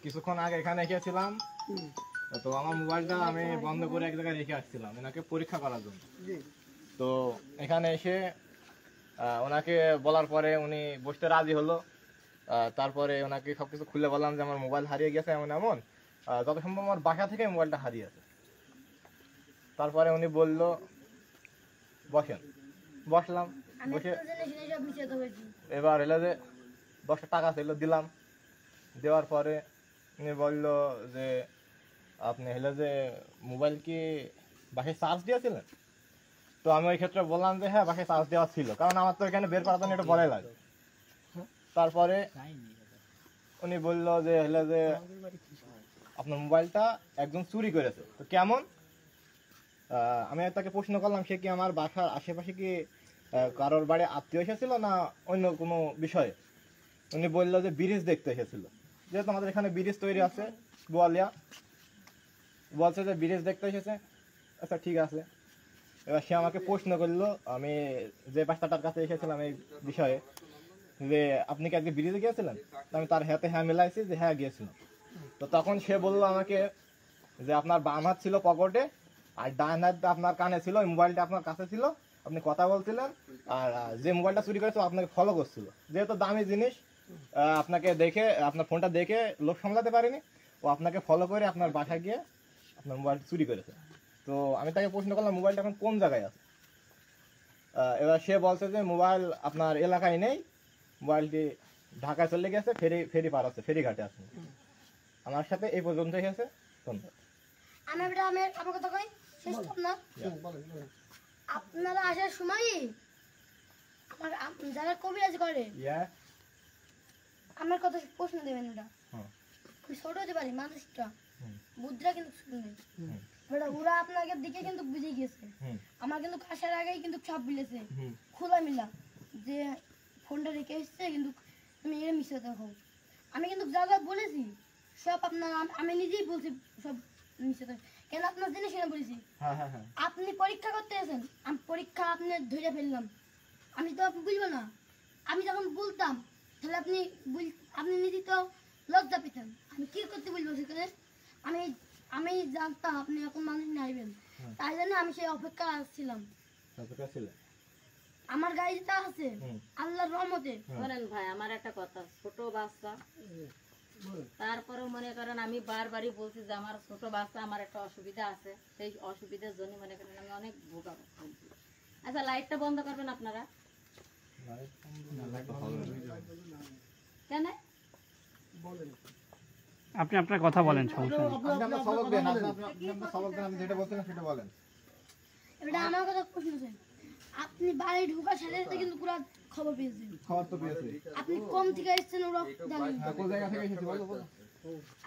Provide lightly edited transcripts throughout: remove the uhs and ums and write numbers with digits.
কিছুক্ষণ আগে এখানে এসেছিলাম, তো আমার মোবাইলটা আমি বন্ধ করে এক জায়গায় রেখে আসছিলাম ওনাকে পরীক্ষা করার জন্য। তো এখানে এসে ওনাকে বলার পরে উনি বসতে রাজি হলো। তারপরে ওনাকে সবকিছু খুলে বললাম যে আমার মোবাইল হারিয়ে গেছে এমন এমন, যত সম্ভব আমার বাসা থেকে মোবাইলটা হারিয়েছে। তারপরে উনি বলল বসেন, বসলাম। বসে এবার এলো যে 10 টাকা ছিল, দিলাম। দেওয়ার পরে উনি বলল যে আপনি হলো যে মোবাইল কি বাসায় চার্জ দিয়েছিলেন? তো আমি ওই ক্ষেত্রে বললাম যে হ্যাঁ, বাসায় চার্জ দেওয়া ছিল, কারণ আমার তো এখানে বের করার জন্য এটা বলাই লাগে। তারপরে উনি বলল যে হলো যে আপনার মোবাইলটা একজন চুরি করেছে। তো কেমন? আমি তাকে প্রশ্ন করলাম সে কি আমার বাসার আশেপাশে কি কারোর বাড়ি আত্মীয় এসেছিল না অন্য কোনো বিষয়ে? উনি বললো যে ব্রিজ দেখতে এসেছিল, যেহেতু আমাদের এখানে ব্রিজ তৈরি আছে বোয়ালিয়া, বলছে যে ব্রিজ দেখতে এসেছে। আচ্ছা ঠিক আছে। এবার সে আমাকে প্রশ্ন করলো, আমি যে বাচ্চাটার কাছে এসেছিলাম এই বিষয়ে, যে আপনি কি আজকে ব্রিজে গিয়েছিলেন? আমি তার হাতে হ্যাঁ মিলাইছি যে হ্যাঁ গিয়েছিলাম। তো তখন সে বললো আমাকে যে আপনার বাম হাত ছিল পকেটে আর ডান হাত আপনার কানে ছিল, ওই মোবাইলটা আপনার কাছে ছিল, আপনি কথা বলছিলেন, আর যে মোবাইলটা চুরি করেছে আপনাকে ফলো করছিল। যেহেতু দামি জিনিস, আপনাকে দেখে আপনার ফোনটা দেখে লোক সামলাতে পারেনি, ও আপনাকে ফলো করে আপনার বাসায় গিয়ে আপনার মোবাইল চুরি করেছে। তো আমি তাকে প্রশ্ন করলাম মোবাইলটা এখন কোন জায়গায় আছে? এবার সে বলছে যে মোবাইল আপনার এলাকায় নেই, মোবাইলটি ঢাকায় চলে গেছে, ফেরি পার আছে, ফেরিঘাটে আছে। আমার সাথে এই পর্যন্ত গেছে। ধন্যবাদ। আমার কথা কই শেষ না, আপনারা আসার সময় আমার যারা কবিরাজ করে আমার কথা প্রশ্ন দেবেন। ওটা আমি ছোট হতে পারি, মানুষটা বুদ্ধিটা কিন্তু ছোট নেই। ওরা আপনাকে দিকে কিন্তু বুঝে গেছে। আমার কিন্তু আসার আগেই কিন্তু সব মিলেছে, খোলা মিলা যে ফোনটা রেখে এসছে, কিন্তু তুমি এর মিশে দেখো। আমি কিন্তু যা যা বলেছি সব আপনার, আমি নিজেই বলছি সব মিশে দেখো। কেন আপনার জিনিস এনে বলেছি, আপনি পরীক্ষা করতে এসেছেন, আমি পরীক্ষা আপনি ধরে ফেললাম, আমি তো আপনি বুঝবো না। আমি যখন বলতাম তাহলে আপনি নিজে তো লজ্জা পেতেন। আমি কি করতে বলবো সেখানে? আমি জানতাম আপনি এখন মানুষ নাইবেন, তাই জন্য আমি সেই অপেক্ষা আসছিলাম। আমার গাড়িটা আছে আল্লাহর রহমতে। বলেন ভাই, আমার একটা কথা, ছোট বাচ্চা, তারপরে মনে করেন আমি বারবারই বলছি যে আমার ছোট বাচ্চা, আমার একটা অসুবিধা আছে, সেই অসুবিধার জন্য মনে করেন আমি অনেক ভোগা। আচ্ছা লাইটটা বন্ধ করবেন আপনারা কেন? আপনি আপনার কথা বলেন, সমস্যা নেই। আমার কথা প্রশ্ন, আপনি বাড়ি ঢোকার সাথে সাথে কিন্তু পুরো খবর পেয়েছেন। খবর তো পেয়েছি। আপনি কম থেকে এসেছেন ওরা জানেন। কোন জায়গা থেকে এসেছেন বলো?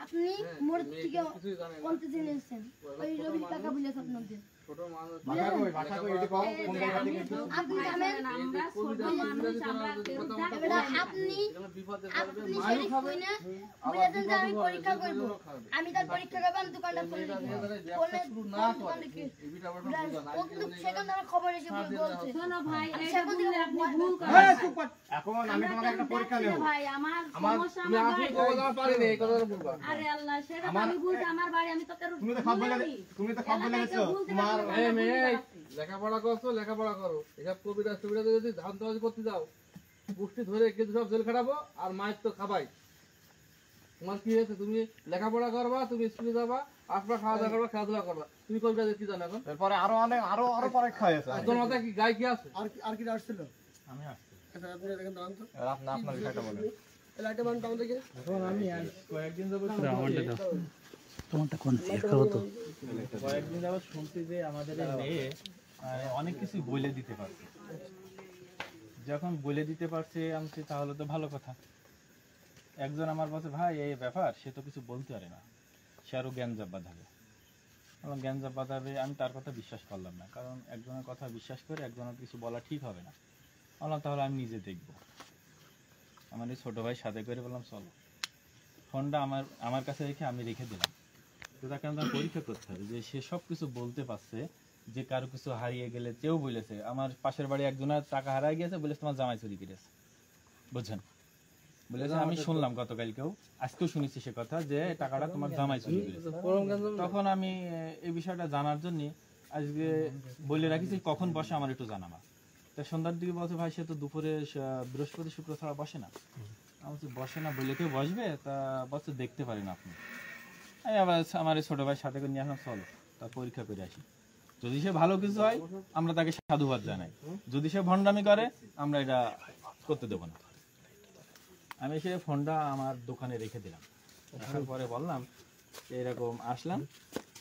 আপনি মোর থেকে কোনতে দিন এসেছেন? ওই রবি টাকা বলেছে আপনাদের। ছোট মানুষ ভাষা কই এটি কম কোন জায়গা থেকে এসেছেন? আপনি জানেন আমরা ছোট মানুষ, আমরা আপনি মাইল খাবেন না, বলেছেন যে আমি পরীক্ষা করব। আমি তার পরীক্ষা করব, আমি দোকানটা খুলে দিব। কোনে শুরু না করে এই ভিডিও আবার বুঝা না। কিন্তু সেখানে আমার খবর এসে বলছে, শোনো ভাই, এটা বললে আপনি ভুল করেন। এখন আমি তোমাকে একটা পরীক্ষা নেব ভাই, আমার সমস্যা আমার আপনি কথা পারেন এই কথা বলবা। আরে আল্লাহ, সেটা আমি বুঝি, আমার বাড়ি, আমি তো কারো তুমি তো খবর বলেছো তোমার এই লেখাপড়া করছো, লেখাপড়া করো। এসব কবিতা সুবিধা যদি ধান্দাবাজি করতে যাও, পুষ্টি ধরে কিন্তু সব জেল খাটাবো, আর মায়ের তো খাবাই। তোমার কি হয়েছে? তুমি লেখাপড়া করবা, তুমি স্কুলে যাবা, আসবা, খাওয়া দাওয়া করবা, খেলাধুলা করবা। তুমি কবিতা কি জানো এখন? এরপরে আরো পরীক্ষা হয়েছে। তোর মাথায় কি গায়ে কি আছে? আর কি আসছিল? আমি আসছি। আচ্ছা আপনি দেখেন দাঁড়ান তো। আপনার বিষয়টা বলেন। লাইটে বান দাও দেখে। এখন আমি কয়েকদিন যাবত তোমারটা কোন দেখাবো তো? কয়েকদিন যাবত শুনছি যে আমাদের এই মেয়ে অনেক কিছু বলে দিতে পারছে। যখন বলে দিতে পারছে আমি তাহলে তো ভালো কথা। একজন আমার বলছে ভাই এই ব্যাপার, সে তো কিছু বলতে পারে না, সে আরো জ্ঞানজাব বাঁধাবে। জ্ঞানজাব বাঁধাবে, আমি তার কথা বিশ্বাস করলাম না, কারণ একজনের কথা বিশ্বাস করে একজনের কিছু বলা ঠিক হবে না। বললাম তাহলে আমি নিজে দেখবো। আমার এই ছোটো ভাই সাথে করে বললাম চলো। ফোনটা আমার কাছে রেখে আমি রেখে দিলাম। তো তাকে আমাদের পরীক্ষা করতে হবে যে সে সব কিছু বলতে পারছে, যে কারো কিছু হারিয়ে গেলে কেউ বলেছে। আমার পাশের বাড়ি একজনের টাকা হারাই গিয়েছে, বলেছে তোমার জামাই চুরি করেছে, বুঝছেন? বলেছে আমি শুনলাম গতকালকেও, আজকেও শুনেছি সে কথা, যে টাকাটা তোমার জামাই চুরি করেছে। তখন আমি এই বিষয়টা জানার জন্য আজকে বলে রাখিছি কখন বসে আমার একটু জানাবা। তা সন্ধ্যার দিকে বলছে ভাই সে তো দুপুরে বৃহস্পতি শুক্র ছাড়া বসে না। আমি বলছি বসে না বলে কেউ বসবে? তা বলছে দেখতে পারেন আপনি। আমি আবার আমার এই ছোট ভাই সাথে করে নিয়ে আসলাম, চলো তা পরীক্ষা করে আসি, যদি সে ভালো কিছু হয় আমরা তাকে সাধুবাদ জানাই, যদি সে ভণ্ডামি করে আমরা এটা করতে দেবো না। আমি সে ফোনটা আমার দোকানে রেখে দিলাম, রাখার পরে বললাম এরকম আসলাম।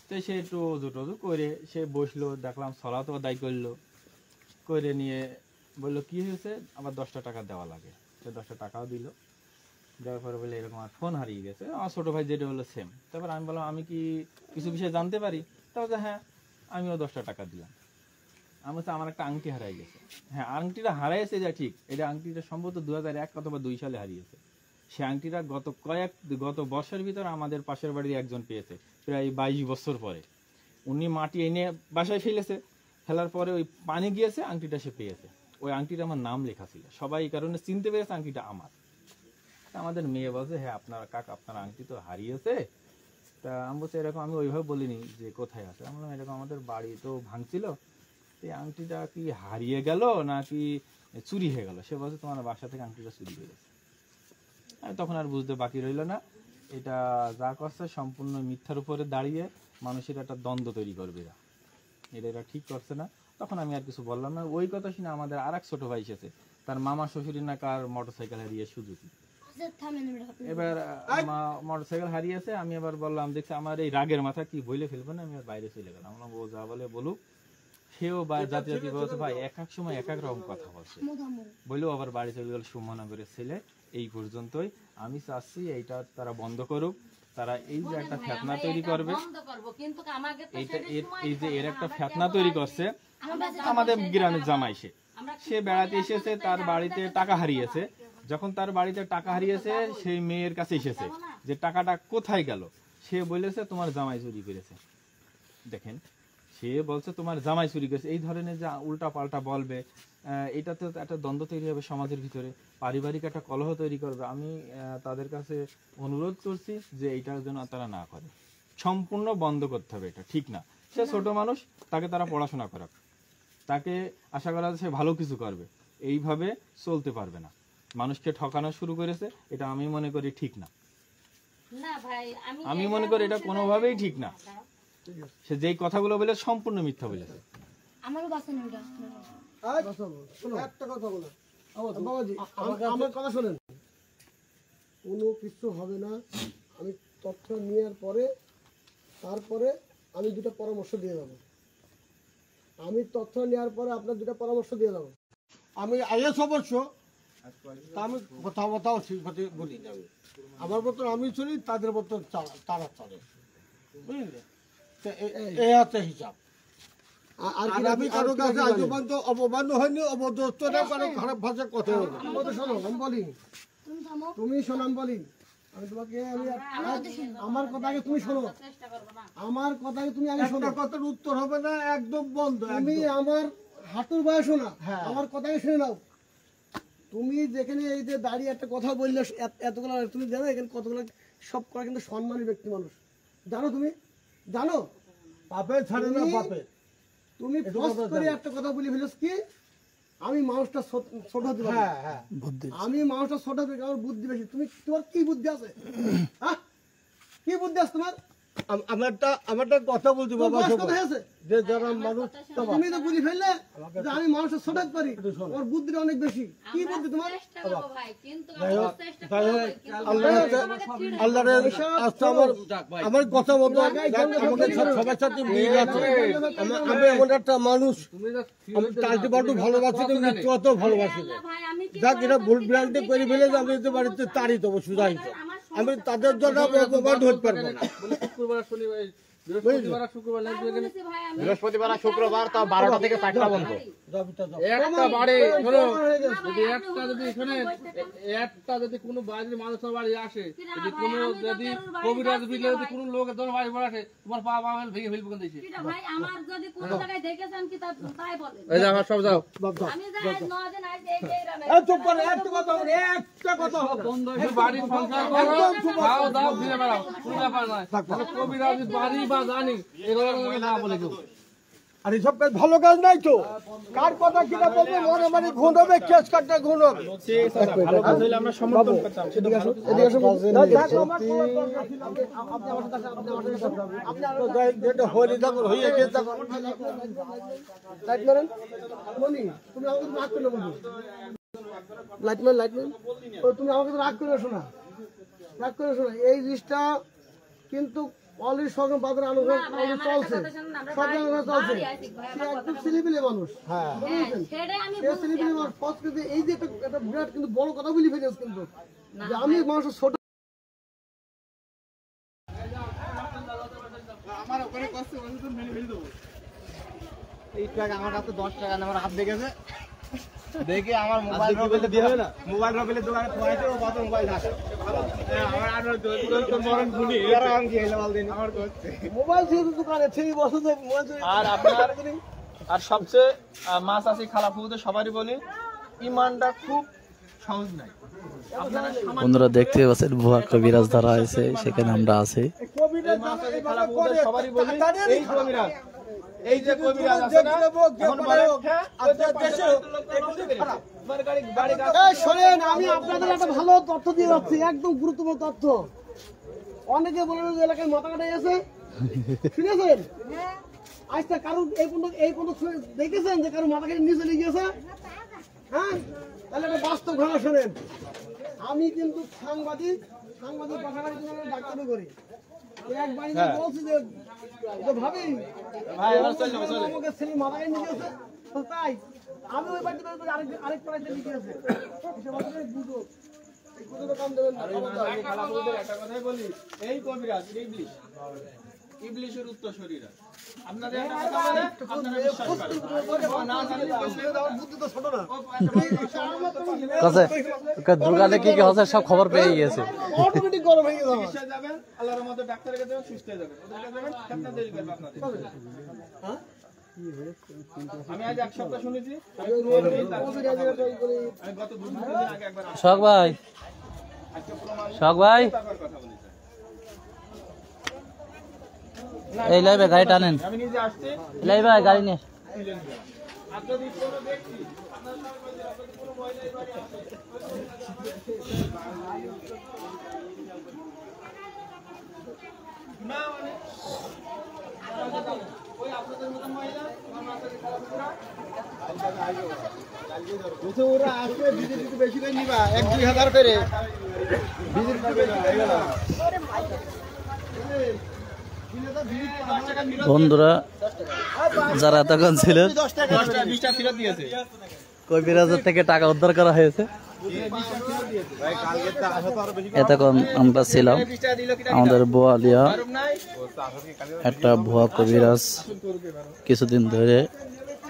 তো সে একটু অজু করে সে বসলো, দেখলাম সলাত আদায় করলো, করে নিয়ে বললো কি হয়েছে, আবার 10টা টাকা দেওয়া লাগে। সে 10টা টাকাও দিল, দেওয়ার পরে বলে এরকম আমার ফোন হারিয়ে গেছে। আমার ছোটো ভাই যেটা হলো সেম। তারপর আমি বললাম আমি কি কিছু বিষয় জানতে পারি? তারপর হ্যাঁ, আমিও 10টা টাকা দিলাম। আমি বলছি আমার একটা আংটি হারাই গেছে। হ্যাঁ, আংটিটা হারাইছে যা ঠিক, এটা আংটিটা সম্ভবত 2001 অথবা 2 সালে হারিয়েছে। সে আংটিটা গত বর্ষের ভিতর আমাদের পাশের বাড়ির একজন পেয়েছে, প্রায় 22 বছর পরে। উনি মাটি এনে বাসায় ফেলেছে, ফেলার পরে ওই পানি গিয়েছে, আংটিটা সে পেয়েছে। ওই আংটিটা আমার নাম লেখা ছিল, সবাই এই কারণে চিনতে পেরেছে আংটিটা আমার। আমাদের মেয়ে বলছে হ্যাঁ আপনার কাকা আপনার আংটি তো হারিয়েছে। তা আমি বলছি এরকম, আমি ওইভাবে বলিনি যে কোথায় আছে। আমি বললাম এরকম আমাদের বাড়ি তো ভাঙছিল, এই আংটিটা কি হারিয়ে গেল নাকি চুরি হয়ে গেল? সে বলছে তোমার বাসা থেকে আংটিটা চুরি হয়ে গেছে। আমি তখন আর বুঝতে বাকি রইল না, এটা যা করছে সম্পূর্ণ মিথ্যার উপরে দাঁড়িয়ে মানুষের একটা দ্বন্দ্ব তৈরি করবে, এটা ঠিক করছে না। তখন আমি আর কিছু বললাম না। ওই কথা শুনে আমাদের আর এক ছোট ভাই এসেছে, তার মামা শ্বশুরের না কার মোটরসাইকেল হারিয়ে সুজুকি। এবার মোটরসাইকেল হারিয়েছে, আমি আবার বললাম দেখছি আমার এই রাগের মাথা কি বইলে ফেলবো না, আমি আর বাইরে চলে গেলাম। আমরা ও যা বলে বলুক, সেও জাতি জাতি বলছে ভাই এক এক সময় এক এক রকম কথা বলছে, বললেও আবার বাড়ি চলে গেল সুমনগরের ছেলে। এই পর্যন্তই, আমি চাচ্ছি এইটা তারা বন্ধ করুক। তারা এই যে একটা ফেতনা তৈরি করবে, এই যে এর একটা ফেতনা তৈরি করছে। আমাদের গ্রামের জামাই সে বেড়াতে এসেছে, তার বাড়িতে টাকা হারিয়েছে। যখন তার বাড়িতে টাকা হারিয়েছে, সেই মেয়ের কাছে এসেছে যে টাকাটা কোথায় গেল। সে বলেছে তোমার জামাই চুরি করেছে। দেখেন, সে বলছে তোমার জামাই চুরি করেছে। এই ধরনের যে উল্টা পাল্টা বলবে, এটাতে একটা দ্বন্দ্ব তৈরি হবে সমাজের ভিতরে, পারিবারিক একটা কলহ তৈরি করবে। আমি তাদের কাছে অনুরোধ করছি যে এইটার জন্য তারা না করে, সম্পূর্ণ বন্ধ করতে হবে। এটা ঠিক না। সে ছোট মানুষ, তাকে তারা পড়াশোনা করাক, তাকে আশা করা সে ভালো কিছু করবে। এইভাবে চলতে পারবে না। মানুষকে ঠকানো শুরু করেছে, এটা আমি মনে করি ঠিক না। আমি মনে করি এটা কোনোভাবেই ঠিক না। সে যেই কথাগুলো বলে সম্পূর্ণ মিথ্যা বলেছে। আমারও বাসা নেই ওটা। একটা কথা বলো বাবাজি, আমার কথা শোনেন। কোনো কিছু হবে না। আমি তথ্য নেওয়ার পরে তারপরে আমি দুটো পরামর্শ দিয়ে দেবো। আমি তথ্য নেওয়ার পরে আপনার দুটো পরামর্শ দিয়ে দেবো। আমি আইএস অবশ্য, তা আমি কথাও ঠিক বলি না। আমার মতন আমি চলি, তাদের মতন তারা চলে, বুঝলি? এই হচ্ছে হিসাব। আর আমি কারো কাছে আজ পর্যন্ত অপমান হয়নি, অবদস্তরে কারো খারাপ ভাষা কথা হয়নি। শোনো আমি বলি, তুমি শোনো আমি বলি, আমি তোমাকে আমার কথা আগে তুমি শোনো, আমার কথা আগে তুমি আগে শোনো। কথার উত্তর হবে না, একদম বন্ধ। তুমি আমার হাঁটুর বয়সও না, আমার কথা আগে শুনে নাও। তুমি যেখানে এই যে দাঁড়িয়ে একটা কথা বললে এতগুলো, তুমি জানো এখানে কতগুলো সব করা কিন্তু সম্মানী ব্যক্তি মানুষ, জানো? তুমি জানো পাপে ছাড়ে না বাপে। তুমি করে একটা কথা বলি ফেলেছ কি, আমি মানুষটা ছোট হতে পারি, আমি মানুষটা ছোট হতে পারি, আমার বুদ্ধি বেশি। তুমি তোমার কি বুদ্ধি আছে? হ্যাঁ, কি বুদ্ধি আছে তোমার? আমারটা কথা বলছি বাবা, যে যারা মানুষ, তুমি তো বুঝি ফেললে যে আমি মানুষটা ছোট হতে পারি, আমার বুদ্ধিটা অনেক বেশি। কি বুদ্ধি তোমার? আমার কথা মতো সবার সাথে মিল আছে। আমি এমন একটা মানুষ, আমি চালটি বাটু ভালোবাসি, কিন্তু মৃত্যু ভালোবাসি। যাক, এটা ভুল ভ্রান্তি করে ফেলে যে আমি বাড়িতে তাড়ি দেবো, সুজাই। আমি তাদের জন্য অপমান হতে পারবো না। বৃহস্পতিবার শুক্রবার আর বলেছি ভাই আমি বৃহস্পতিবার আর শুক্রবার তো 12টা থেকে 4টা পর্যন্ত। একটা বাড়ি ধরো যদি একটা যদি এখানে একটা যদি কোনো বাড়ির মানুষের বাড়ি আসে, যদি কোনো যদি কবিরাজ বিলে যদি কোনো লোক তোমার বাড়ি আসে, তোমার পা পা ভেঙে ফেলবো কেন দিয়েছে? কিটা ভাই আমার যদি কোনো জায়গায় দেখেছেন কি তাই বলেন। এই দেখো সব যাও। আমি যাই আজ 9 দিন আজ এই গ্রামে চুপ করে একটা কথা বলে, একটা কথা বন্ধ হয়ে বাড়ির সংসার করো, খাও দাও ফিরে বেড়াও, কোনো ব্যাপার নয়। কবিরাজ বাড়ি বা জানি এগুলো না বলে কেউ। আর এইসব কাজ ভালো কাজ নাই তো, কার কথা কিনা বলবে, মনে মানে ঘুণ হবে, কেস কাটটা ঘুণ হবে। ভালো কাজ হইলে আমরা সমর্থন করতাম। এদিকে আসো। হলি তখন হয়ে গেছে তখন। লাইট মারেন মনি, তুমি আমাকে তো রাগ করলে বন্ধু। লাইটম্যান ও তুমি আমাকে তো রাগ করে শোনা, রাগ করে শোনা। এই জিনিসটা কিন্তু অলরেডি সরকার বাজারে আলোচনা চলছে, সব জায়গায় চলছে। সে একদম ছেলেপিলে মানুষ, বুঝেছেন? সেটাই আমি সে ছেলেপিলে মানুষ। ফার্স্ট কিন্তু এই যে একটা বিরাট কিন্তু বড় কথা বলি ফেলেছে কিন্তু, যে আমি মানুষের ছোট এই টাকা আমার কাছে 10 টাকা আমার হাত দেখেছে, দেখে আমার মোবাইল রবিলে দিয়ে হবে না, মোবাইল রবিলে দোকানে থোয়াইছে, ও কত মোবাইল আছে আমার আর তো মরণ গুলি এর আম কি হইলো বল দিন আমার করতে মোবাইল ছিল দোকানে 3 বছর ধরে মোবাইল ছিল। আর আপনার আর সবচেয়ে মাছ আছে খালাফুতে সবারই বলি, ইমানটা খুব সহজ নাই। আপনারা বন্ধুরা দেখতে পাচ্ছেন ভুয়া কবিরাজ ধরা হয়েছে, সেখানে আমরা আছি। সবারই বলি এই কবিরাজ, এই যে কবিরাজ আছে না, এখন বলে এই শোনেন, আমি আপনাদের একটা ভালো তথ্য দিয়ে যাচ্ছি, একদম গুরুত্বপূর্ণ তথ্য। অনেকে বলেন যে এলাকায় মাথা কাটাই আছে, শুনেছেন? আজকে কারো এই পর্যন্ত দেখেছেন যে কারো মাথা কেটে নিচে লেগে গেছে? হ্যাঁ, তাহলে একটা বাস্তব ঘটনা শোনেন। আমি কিন্তু সাংবাদিক পাশাপাশি কিন্তু ডাক্তারি করি। এক বাড়িতে বলছি যে ভাবি আমাকে ছেলে মাথা কেটে নিয়ে গেছে, তো তাই আমি ওই বাড়িতে আরেক পাড়াতে লিখে আছে। একটা কথাই বলি, এই কবিরাজ ইবলিশ, ইবলিশের উত্তরসূরিরা। আপনাদের একটা কথা বলে আপনারা বিশ্বাস করেন না, জানলে বুদ্ধি তো ছোট না, দোকানে কি কি হচ্ছে সব খবর পেয়ে গেছে। অটোমেটিক গরম হয়ে যাবে। চিকিৎসা যাবেন, আল্লাহর মতো ডাক্তারের কাছে যাবেন, সুস্থ হয়ে যাবেন। ওদের কাছে যাবেন, আপনার দেরি করবে আপনাদের। আমি আজ 1 সপ্তাহ শুনেছি, আমি গত 2 দিন আগে একবার শখ ভাই, শখ ভাই তারপর কথা বলেছি। এই লাইভে গাড়ি টানেন, আমি নিজে আসছি, লাইভে গাড়ি নিয়ে আর যদি কোনো ব্যক্তি আপনার সমাজে যদি কোনো মহিলা এই বাড়ি আসে, না মানে ওই আপনাদের মতো মহিলা আমার মাথায় খারাপ করা ওরা আসবে বিজেপি বেশি করে নিবা, 1-2 হাজার করে বন্ধুরা যারা এতক্ষণ ছিলেন 10টা ফেরত দিয়েছে। কবিরাজের থেকে টাকা উদ্ধার করা হয়েছে। এতক্ষণ আমরা ছিলাম আমাদের বোয়ালিয়া একটা ভুয়া কবিরাজ, কিছুদিন ধরে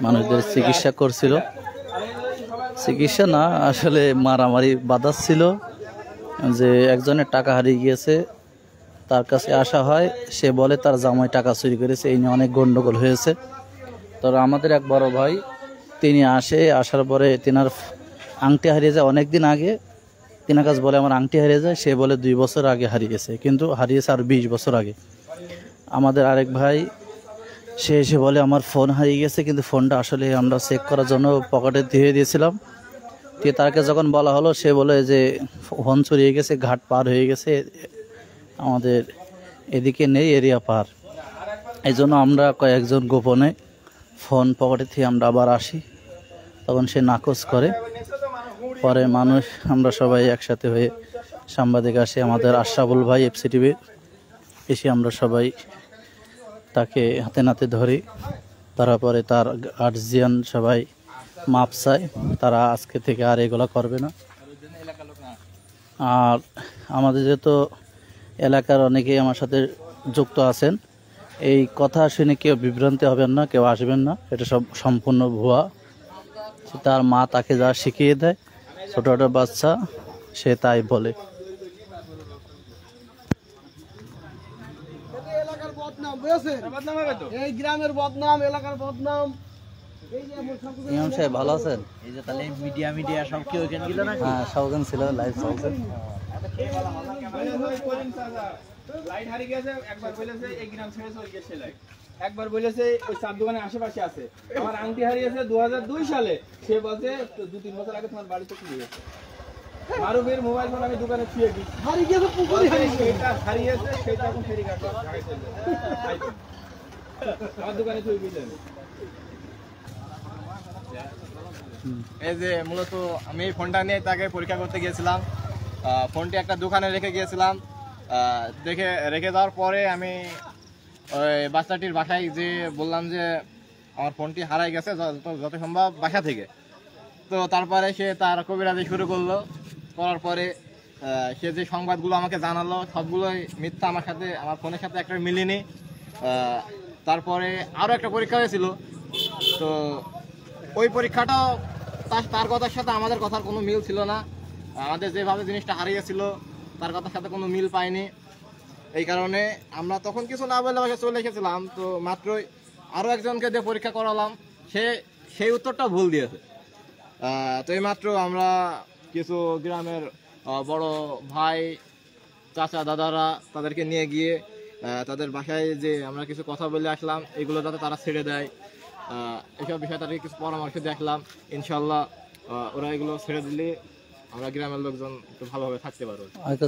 মানুষদের চিকিৎসা করছিল। চিকিৎসা না, আসলে মারামারি বাধাচ্ছিল, যে একজনের টাকা হারিয়ে গিয়েছে, তার কাছে আসা হয়, সে বলে তার জামাই টাকা চুরি করেছে, এই নিয়ে অনেক গন্ডগোল হয়েছে। তো আমাদের এক বড় ভাই তিনি আসার পরে তিনার আংটি হারিয়ে যায় অনেক দিন আগে। তিনার কাছে বলে আমার আংটি হারিয়ে যায়, সে বলে 2 বছর আগে হারিয়েছে, কিন্তু হারিয়েছে আর 20 বছর আগে। আমাদের আরেক ভাই সে এসে বলে আমার ফোন হারিয়ে গেছে, কিন্তু ফোনটা আসলে আমরা চেক করার জন্য পকেটে দিয়ে দিয়েছিলাম। দিয়ে তাকে যখন বলা হলো, সে বলে যে ফোন চুরিয়ে গেছে, ঘাট পার হয়ে গেছে, আমাদের এদিকে নেই, এরিয়া পার। এই জন্য আমরা কয়েকজন গোপনে ফোন পকেটে থেকে আমরা আবার আসি, তখন সে নাকচ করে। পরে মানুষ আমরা সবাই একসাথে হয়ে সাংবাদিক আসে, আমাদের আশরাফুল ভাই FCTV এসে আমরা সবাই তাকে হাতে নাতে ধরি। তারপরে তার গার্জিয়ান সবাই মাপ চায়, তারা আজকে থেকে আর এগুলো করবে না। আর আমাদের যেহেতু এলাকার অনেকেই আমার সাথে যুক্ত আছেন, এই কথা শুনে কেউ বিভ্রান্তি হবেন না, কেউ আসবেন না, এটা সব সম্পূর্ণ ভুয়া। তার মা তাকে যা শিখিয়ে দেয়, ছোট ছোট বাচ্চা সে তাই বলে। এটা এলাকার বদনাম, বুঝেছেন? এই গ্রামের বদনাম, এলাকার বদনাম। এই যে আমার সব কিছু- ইমাম সাহেব ভালো আছেন? এই যে তাহলে মিডিয়া সব কি ওইখানে গেল না? হ্যাঁ, সৌগান ছিল, লাইভ চলছে। লাইট হারিয়ে গেছে, একবার বলেছে এই গ্রাম ছেড়ে চলে গেছে লাইট, একবার বলেছে ওই চার দোকানের আশেপাশে আছে। আমার আংটি হারিয়েছে 2002 সালে, সে বলছে 2-3 বছর আগে তোমার বাড়িতে চলে গেছে। মারুফের মোবাইল ফোন আমি দোকানে ছুঁয়ে দিচ্ছি, হারিয়ে গেছে, পুকুরে হারিয়ে গেছে। সেটা হারিয়েছে, সেটা এখন ফেরি কাটে আমার দোকানে ছুঁয়ে দিয়েছেন। এই যে মূলত আমি এই ফোনটা নিয়ে তাকে পরীক্ষা করতে গিয়েছিলাম। ফোনটি একটা দোকানে রেখে গিয়েছিলাম। রেখে দেওয়ার পরে আমি ওই বাচ্চাটির বাসায় যে বললাম যে আমার ফোনটি হারাই গেছে যত সম্ভব বাসা থেকে। তো তারপরে সে তার কবিরাজি শুরু করলো। করার পরে সে যে সংবাদগুলো আমাকে জানালো সবগুলোই মিথ্যা, আমার ফোনের সাথে একটা মিলেনি। তারপরে আরও একটা পরীক্ষা হয়েছিল, তো ওই পরীক্ষাটাও তার কথার সাথে আমাদের কথার কোনো মিল ছিল না। আমাদের যেভাবে জিনিসটা হারিয়েছিল তার কথার সাথে কোনো মিল পাইনি। এই কারণে আমরা তখন কিছু না বলে বাসা চলে এসেছিলাম। তো মাত্রই আরও একজনকে দিয়ে পরীক্ষা করালাম, সেই উত্তরটা ভুল দিয়েছে। তো এই মাত্র আমরা কিছু গ্রামের বড় ভাই, চাচা, দাদারা তাদেরকে নিয়ে গিয়ে তাদের বাসায় যে আমরা কিছু কথা বলে আসলাম, এগুলো যাতে তারা ছেড়ে দেয়, এইসব বিষয়ে তাদেরকে কিছু পরামর্শ দেখলাম। ইনশাল্লাহ ওরা এগুলো ছেড়ে দিলে আমরা গ্রামের লোকজন একটু ভালোভাবে থাকতে পারবো। হয়তো